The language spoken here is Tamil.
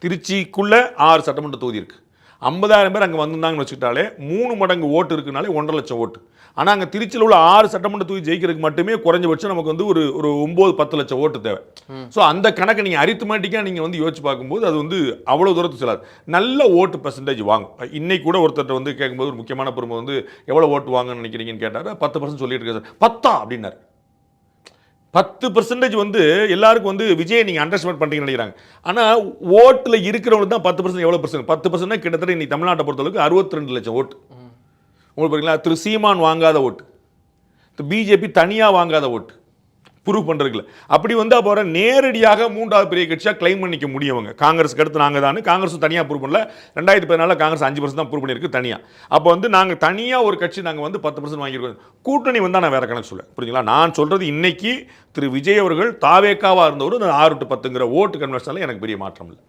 திருச்சிக்குள்ளே 6 சட்டமன்ற தொகுதி இருக்குது. 50,000 பேர் அங்கே வந்திருந்தாங்கன்னு வச்சுக்கிட்டாலே 3 மடங்கு ஓட்டு இருக்குனாலே 1.5 லட்சம் ஓட்டு. ஆனால் அங்கே திருச்சியில் உள்ள 6 சட்டமன்ற தொகுதி ஜெயிக்கிறதுக்கு மட்டுமே குறைஞ்சபட்சம் நமக்கு வந்து ஒரு 9-10 லட்சம் ஓட்டு தேவை. ஸோ அந்த கணக்கை நீங்கள் அரித்மெட்டிக்காக நீங்கள் வந்து யோசிச்சு பார்க்கும்போது அது வந்து அவ்வளோ தூரத்துக்கு செல்லாது. நல்ல ஓட்டு பெர்சன்டேஜ் வாங்கும். இன்னைக்கு கூட ஒருத்தர் வந்து கேட்கும்போது ஒரு முக்கியமான பொறுமை வந்து எவ்வளோ ஓட்டு வாங்கன்னு நினைக்கிறீங்கன்னு கேட்டார். 10% சொல்லிட்டு இருக்காரு. 10 அப்படின்னாரு. 10% வந்து எல்லாருக்கும் வந்து விஜய் நீங்கள் அண்டர்ஸ்டாண்ட் பண்ணுறீங்கன்னு நினைக்கிறாங்க. ஆனால் ஓட்டில் இருக்கிறவங்களுக்கு தான் 10% எவ்வளோ பர்சன்ட்? 10% கிட்டத்தட்ட இன்னைக்கு தமிழ்நாட்டை பொறுத்தளவுக்கு 62 லட்சம் ஓட்டு. உங்களுக்கு பார்த்தீங்களா, திரு சீமான் வாங்காத ஓட்டு, திரு பிஜேபி தனியாக வாங்காத ஓட்டு ப்ரூவ் பண்ணுறதுல. அப்படி வந்து அப்போ நேரடியாக 3வது பெரிய கட்சியாக கிளைம் பண்ணிக்க முடியவங்க. காங்கிரஸுக்கு அடுத்து நாங்கள் தான். காங்கிரஸும் தனியாக ப்ரூவ் பண்ணல. 2014 காங்கிரஸ் 5% தான் ப்ரூவ் பண்ணியிருக்கு தனியாக. அப்போ வந்து நாங்கள் தனியாக ஒரு கட்சி நாங்கள் வந்து 10% வாங்கியிருக்கோம். கூட்டணி வந்தால் நான் வேறு கணக்கு சொல்ல புரியுங்களா. நான் சொல்கிறது இன்னைக்கு திரு விஜய் அவர்கள் தாவேக்காவாக இருந்தவர் 6-10ங்கிற ஓட்டு கன்வெர்ஷனில் எனக்கு பெரிய மாற்றம் இல்லை.